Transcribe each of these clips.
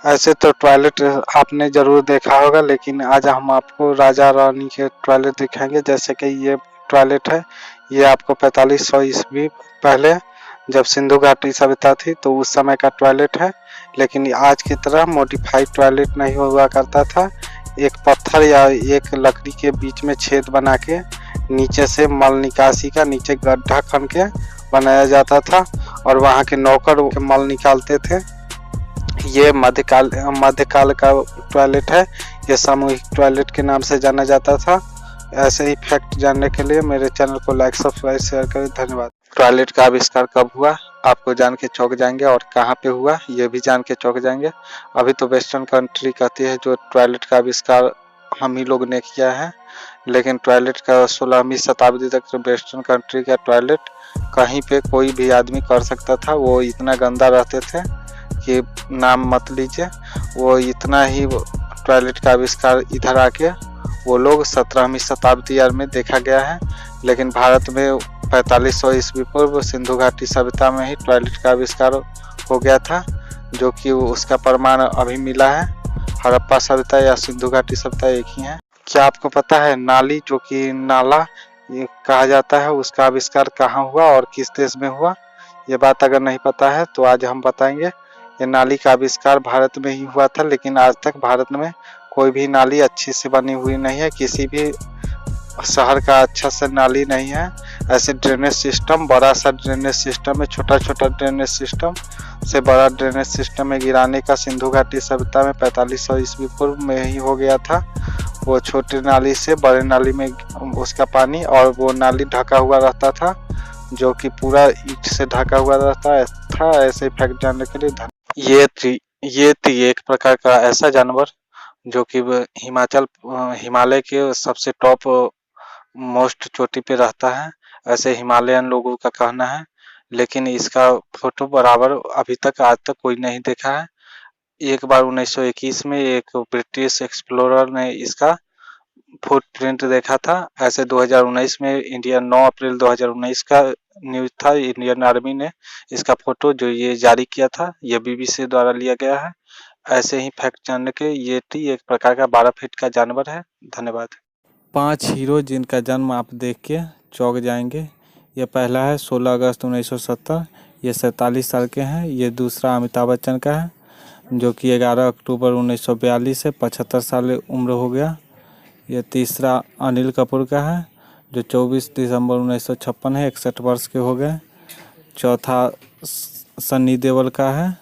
ऐसे तो टॉयलेट आपने ज़रूर देखा होगा, लेकिन आज हम आपको राजा रानी के टॉयलेट दिखाएंगे। जैसे कि ये टॉयलेट है, ये आपको 4500 ईस्वी पहले जब सिंधु घाटी सभ्यता थी तो उस समय का टॉयलेट है। लेकिन आज की तरह मॉडिफाइड टॉयलेट नहीं हुआ करता था। एक पत्थर या एक लकड़ी के बीच में छेद बना के नीचे से मल निकासी का नीचे गड्ढा खन के बनाया जाता था और वहाँ के नौकर मल निकालते थे। ये मध्यकाल का टॉयलेट है। ये सामूहिक टॉयलेट के नाम से जाना जाता था। ऐसे ही फैक्ट जानने के लिए मेरे चैनल को लाइक, सब्सक्राइब, शेयर करें। धन्यवाद। टॉयलेट का आविष्कार कब हुआ आपको जान के चौंक जाएंगे, और कहाँ पे हुआ ये भी जान के चौंक जाएंगे। अभी तो वेस्टर्न कंट्री कहती है जो टॉयलेट का आविष्कार हम ही लोग ने किया है, लेकिन टॉयलेट का 16वीं शताब्दी तक वेस्टर्न कंट्री का टॉयलेट कहीं पे कोई भी आदमी कर सकता था। वो इतना गंदा रहते थे कि नाम मत लीजिए। वो इतना ही टॉयलेट का आविष्कार इधर आके वो लोग 17वीं शताब्दी में देखा गया है। लेकिन भारत में 4500 ईस्वी पूर्व सिंधु घाटी सभ्यता में ही टॉयलेट का आविष्कार हो गया था, जो कि उसका प्रमाण अभी मिला है। हड़प्पा सभ्यता या सिंधु घाटी सभ्यता एक ही है। क्या आपको पता है नाली, जो कि नाला ये कहा जाता है, उसका आविष्कार कहाँ हुआ और किस देश में हुआ? ये बात अगर नहीं पता है तो आज हम बताएंगे। ये नाली का आविष्कार भारत में ही हुआ था, लेकिन आज तक भारत में कोई भी नाली अच्छी से बनी हुई नहीं है। किसी भी शहर का अच्छा से नाली नहीं है। ऐसे ड्रेनेज सिस्टम, बड़ा सा ड्रेनेज सिस्टम है, छोटा छोटा ड्रेनेज सिस्टम से बड़ा ड्रेनेज सिस्टम में गिराने का सिंधु घाटी सभ्यता में 4500 ईस्वी पूर्व में ही हो गया था। वो छोटी नाली से बड़े नाली में उसका पानी, और वो नाली ढका हुआ रहता था, जो कि पूरा ईंट से ढका हुआ रहता था। ऐसे फैक्ट जानने के लिए ये थी एक प्रकार का ऐसा जानवर जो कि हिमालय के सबसे टॉप मोस्ट चोटी पे रहता है, ऐसे हिमालयन लोगों का कहना है। लेकिन इसका फोटो बराबर अभी तक आज तक कोई नहीं देखा है। एक बार 1921 में एक ब्रिटिश एक्सप्लोरर ने इसका फुटप्रिंट देखा था। ऐसे 2019 में 9 अप्रैल 2019 का न्यूज था। इंडियन आर्मी ने इसका फोटो जो ये जारी किया था, ये BBC द्वारा लिया गया है। ऐसे ही फैक्ट जानने के ये थी एक प्रकार का 12 फीट का जानवर है। धन्यवाद। 5 हीरो जिनका जन्म आप देख के चौंक जाएंगे। ये पहला है 16 अगस्त 1970, ये 47 साल के हैं। ये दूसरा अमिताभ बच्चन का है, जो कि 11 अक्टूबर 1942 से 75 साल उम्र हो गया। ये तीसरा अनिल कपूर का है, जो 24 दिसंबर 1956 है, 61 वर्ष के हो गए। चौथा सन्नी देओल का है,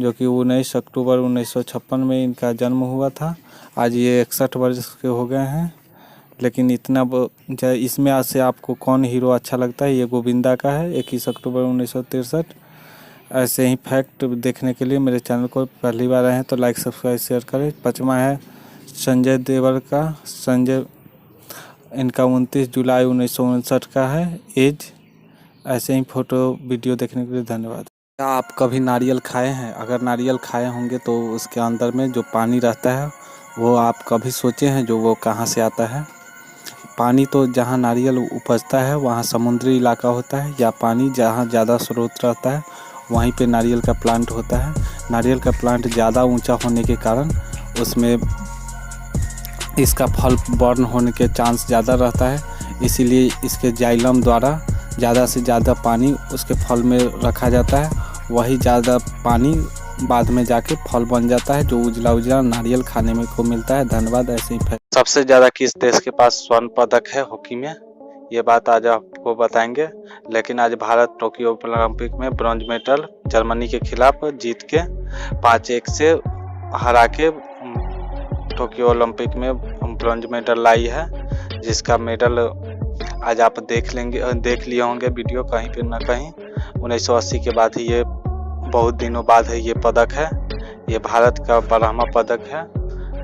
जो कि 19 अक्टूबर 1956 में इनका जन्म हुआ था। आज ये 61 वर्ष के हो गए हैं। लेकिन इतना इसमें आज से आपको कौन हीरो अच्छा लगता है? ये गोविंदा का है, 21 अक्टूबर 1963। ऐसे ही फैक्ट देखने के लिए मेरे चैनल को पहली बार आए हैं तो लाइक, सब्सक्राइब, शेयर करें। 5वां है संजय देओल का। इनका 29 जुलाई 1959 का है एज। ऐसे ही फोटो वीडियो देखने के लिए धन्यवाद। क्या आप कभी नारियल खाए हैं? अगर नारियल खाए होंगे तो उसके अंदर में जो पानी रहता है वो आप कभी सोचे हैं जो वो कहाँ से आता है? पानी तो जहाँ नारियल उपजता है वहाँ समुद्री इलाका होता है, या पानी जहाँ ज़्यादा स्रोत रहता है वहीं पे नारियल का प्लांट होता है। नारियल का प्लांट ज़्यादा ऊंचा होने के कारण उसमें इसका फल बर्न होने के चांस ज़्यादा रहता है। इसीलिए इसके जाइलम द्वारा ज़्यादा से ज़्यादा पानी उसके फल में रखा जाता है। वही ज़्यादा पानी बाद में जाके फल बन जाता है, जो उजला उजला नारियल खाने में को मिलता है। धन्यवाद। ऐसे ही सबसे ज़्यादा किस देश के पास स्वर्ण पदक है हॉकी में? ये बात आज आपको बताएंगे। लेकिन आज भारत टोक्यो ओलंपिक में ब्रॉन्ज मेडल जर्मनी के खिलाफ जीत के 5-1 से हरा के टोक्यो ओलंपिक में ब्रॉन्ज मेडल लाई है, जिसका मेडल आज आप देख लिए होंगे वीडियो कहीं पे ना कहीं। 1980 के बाद ही ये बहुत दिनों बाद है ये पदक है। ये भारत का 12वां पदक है।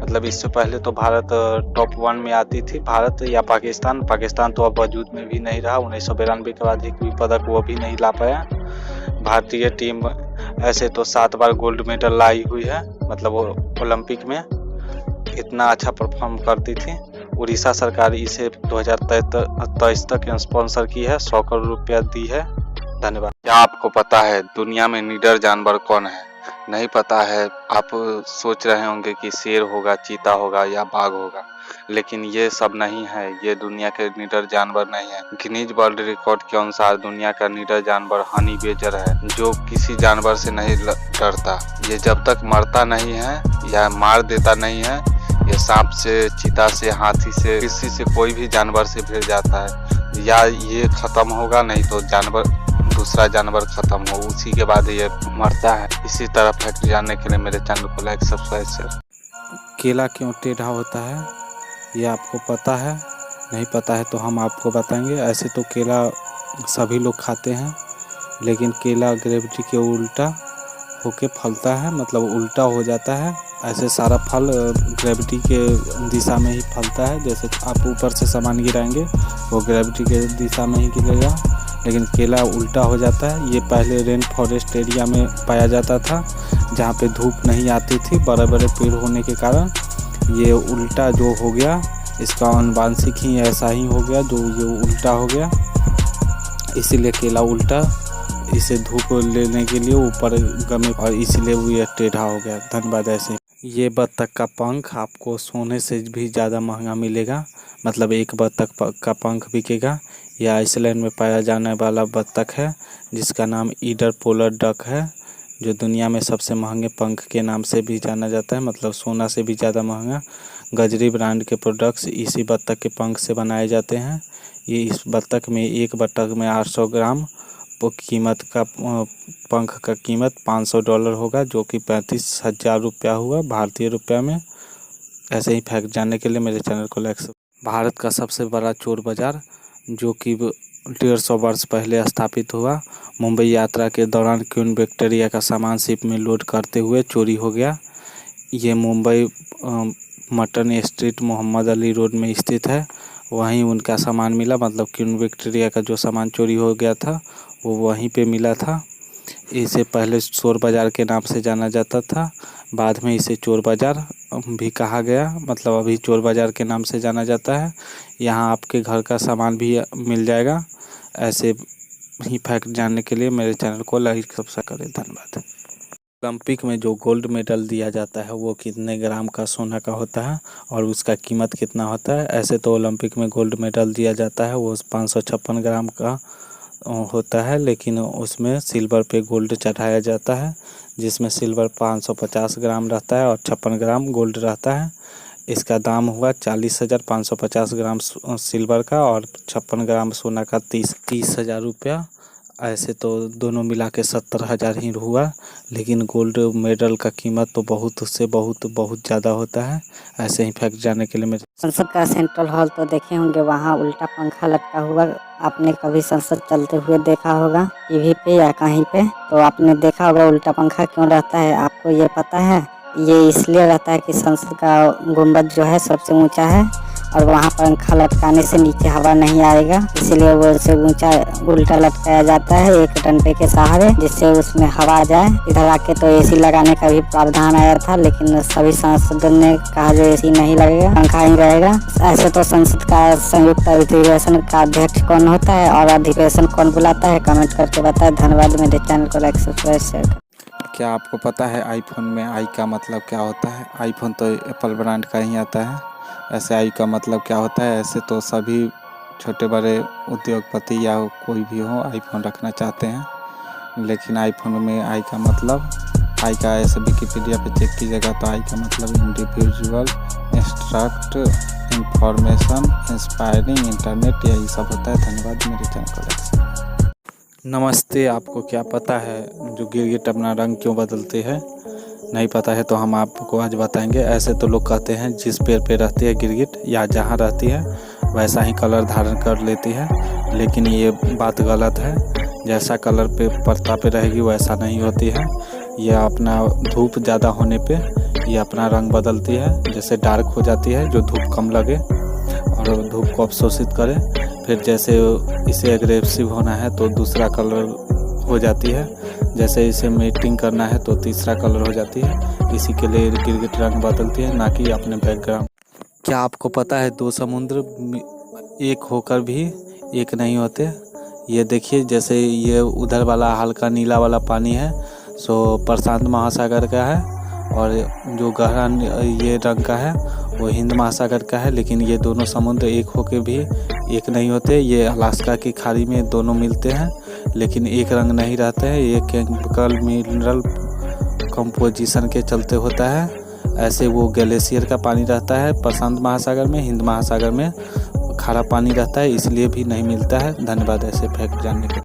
मतलब इससे पहले तो भारत टॉप 1 में आती थी, भारत या पाकिस्तान तो अब वजूद में भी नहीं रहा। 1992 के बाद एक भी पदक वो भी नहीं ला पाया। भारतीय टीम ऐसे तो 7 बार गोल्ड मेडल लाई हुई है, मतलब वो ओलंपिक में इतना अच्छा परफॉर्म करती थी। उड़ीसा सरकार इसे 2023 तक स्पॉन्सर की है, 100 करोड़ रुपया दी है। धन्यवाद। क्या आपको पता है दुनिया में निडर जानवर कौन है? नहीं पता है। आप सोच रहे होंगे कि शेर होगा, चीता होगा या बाघ होगा, लेकिन ये सब नहीं है। ये दुनिया के निडर जानवर नहीं है। गिनीज वर्ल्ड रिकॉर्ड के अनुसार दुनिया का निडर जानवर हनी बेजर है, जो किसी जानवर से नहीं डरता। ये जब तक मरता नहीं है या मार देता नहीं है, ये सांप से, चीता से, हाथी से, किसी से, कोई भी जानवर से भिड़ जाता है। या ये खत्म होगा, नहीं तो दूसरा जानवर खत्म हो, उसी के बाद ये मरता है। इसी तरह फैक्ट जानने के लिए मेरे चैनल को लाइक, सब्सक्राइब, शेयर। केला क्यों टेढ़ा होता है ये आपको पता है? नहीं पता है तो हम आपको बताएंगे। ऐसे तो केला सभी लोग खाते हैं, लेकिन केला ग्रेविटी के उल्टा होके फलता है, मतलब उल्टा हो जाता है। ऐसे सारा फल ग्रेविटी के दिशा में ही फलता है। जैसे आप ऊपर से सामान गिराएंगे वो ग्रेविटी के दिशा में ही गिरेगा, लेकिन केला उल्टा हो जाता है। ये पहले रेन फॉरेस्ट एरिया में पाया जाता था, जहाँ पे धूप नहीं आती थी, बड़े बड़े पेड़ होने के कारण ये उल्टा जो हो गया, इसका आनुवांशिक ही ऐसा ही हो गया, जो ये उल्टा हो गया, इसीलिए केला उल्टा, इसे धूप लेने के लिए ऊपर गमे और इसीलिए वो ये टेढ़ा हो गया। धन्यवाद। ऐसे ये बत्तख का पंख आपको सोने से भी ज़्यादा महंगा मिलेगा, मतलब एक बत्तख का पंख बिकेगा। यह आइसलैंड में पाया जाने वाला बत्तख है, जिसका नाम ईडर पोलर डक है, जो दुनिया में सबसे महंगे पंख के नाम से भी जाना जाता है, मतलब सोना से भी ज़्यादा महंगा। गजरी ब्रांड के प्रोडक्ट्स इसी बत्तख के पंख से बनाए जाते हैं। ये इस बत्तख में, एक बत्तख में 800 ग्राम कीमत का पंख का कीमत $500 होगा, जो कि 35,000 रुपया हुआ भारतीय रुपया में। ऐसे ही फैक्ट जानने के लिए मेरे चैनल को लाइक। भारत का सबसे बड़ा चोर बाज़ार, जो कि 150 वर्ष पहले स्थापित हुआ, मुंबई यात्रा के दौरान क्वीन विक्टोरिया का सामान शिप में लोड करते हुए चोरी हो गया। ये Mumbai mutton street Mohammed Ali road में स्थित है। वहीं उनका सामान मिला, मतलब क्वीन विक्टोरिया का जो सामान चोरी हो गया था वो वहीं पे मिला था। इसे पहले चोर बाज़ार के नाम से जाना जाता था, बाद में इसे चोर बाज़ार भी कहा गया, मतलब अभी चोर बाज़ार के नाम से जाना जाता है। यहाँ आपके घर का सामान भी मिल जाएगा। ऐसे ही फैक्ट जानने के लिए मेरे चैनल को लाइक, सब्सक्राइब करें। धन्यवाद। ओलंपिक में जो गोल्ड मेडल दिया जाता है वो कितने ग्राम का सोना का होता है और उसका कीमत कितना होता है? ऐसे तो ओलंपिक में गोल्ड मेडल दिया जाता है वो 556 ग्राम का होता है, लेकिन उसमें सिल्वर पे गोल्ड चढ़ाया जाता है, जिसमें सिल्वर 550 ग्राम रहता है और 56 ग्राम गोल्ड रहता है। इसका दाम हुआ 40,550 ग्राम सिल्वर का और 56 ग्राम सोना का 30,000 रुपया। ऐसे तो दोनों मिला के 70,000 ही हुआ, लेकिन गोल्ड मेडल का कीमत तो बहुत से बहुत ज़्यादा होता है। ऐसे ही फैक्ट जानने के लिए मेरे संसद का सेंट्रल हॉल तो देखे होंगे, वहाँ उल्टा पंखा लटका हुआ आपने कभी संसद चलते हुए देखा होगा टीवी पे या कहीं पे, तो आपने देखा होगा उल्टा पंखा क्यों रहता है? आपको ये पता है? ये इसलिए रहता है कि संसद का गुंबद जो है सबसे ऊंचा है और वहाँ पंखा लटकाने से नीचे हवा नहीं आएगा, इसीलिए वो उसे ऊंचा उल्टा लटकाया जाता है एक डंडे के सहारे, जिससे उसमें हवा आ जाए। इधर आके तो एसी लगाने का भी प्रावधान आया था, लेकिन सभी सांसदों ने कहा जो एसी नहीं लगेगा, पंखा ही रहेगा। ऐसे तो संसद का संयुक्त अधिवेशन का अध्यक्ष कौन होता है और अधिवेशन कौन बुलाता है, कमेंट करके बताए। धन्यवाद। मेरे चैनल को लाइक, सब्सक्राइब, शेयर। क्या आपको पता है आईफोन में आई का मतलब क्या होता है? आईफोन तो एप्पल ब्रांड का ही आता है। ऐसे आई का मतलब क्या होता है? ऐसे तो सभी छोटे बड़े उद्योगपति या कोई भी हो आईफोन रखना चाहते हैं, लेकिन आईफोन में आई का मतलब, आई का ऐसे विकिपीडिया पे चेक कीजिएगा तो आई का मतलब individual, instruct, information, inspiring, internet, यही सब होता है। धन्यवाद। मेरे चैनल को लाइक। नमस्ते। आपको क्या पता है जो गिरगिट अपना रंग क्यों बदलते हैं? नहीं पता है तो हम आपको आज बताएंगे। ऐसे तो लोग कहते हैं जिस पेड़ पे रहती है गिरगिट या जहाँ रहती है वैसा ही कलर धारण कर लेती है, लेकिन ये बात गलत है। जैसा कलर पे पत्ता पे रहेगी वैसा नहीं होती है। यह अपना धूप ज़्यादा होने पे ये अपना रंग बदलती है, जैसे डार्क हो जाती है जो धूप कम लगे और धूप को अवशोषित करे। फिर जैसे इसे एग्रेसिव होना है तो दूसरा कलर हो जाती है, जैसे इसे मीटिंग करना है तो तीसरा कलर हो जाती है। इसी के लिए गिरगिट रंग बदलती है, ना कि अपने बैकग्राउंड। क्या आपको पता है दो समुद्र एक होकर भी एक नहीं होते? ये देखिए, जैसे ये उधर वाला हल्का नीला वाला पानी है, सो प्रशांत महासागर का है, और जो गहरा ये रंग का है वो हिंद महासागर का है। लेकिन ये दोनों समुद्र एक होके भी एक नहीं होते। ये अलास्का की खाड़ी में दोनों मिलते हैं, लेकिन एक रंग नहीं रहते हैं। ये केमिकल मिनरल कंपोजिशन के चलते होता है। ऐसे वो ग्लेशियर का पानी रहता है प्रशांत महासागर में, हिंद महासागर में खारा पानी रहता है, इसलिए भी नहीं मिलता है। धन्यवाद ऐसे फैक्ट जानने के लिए।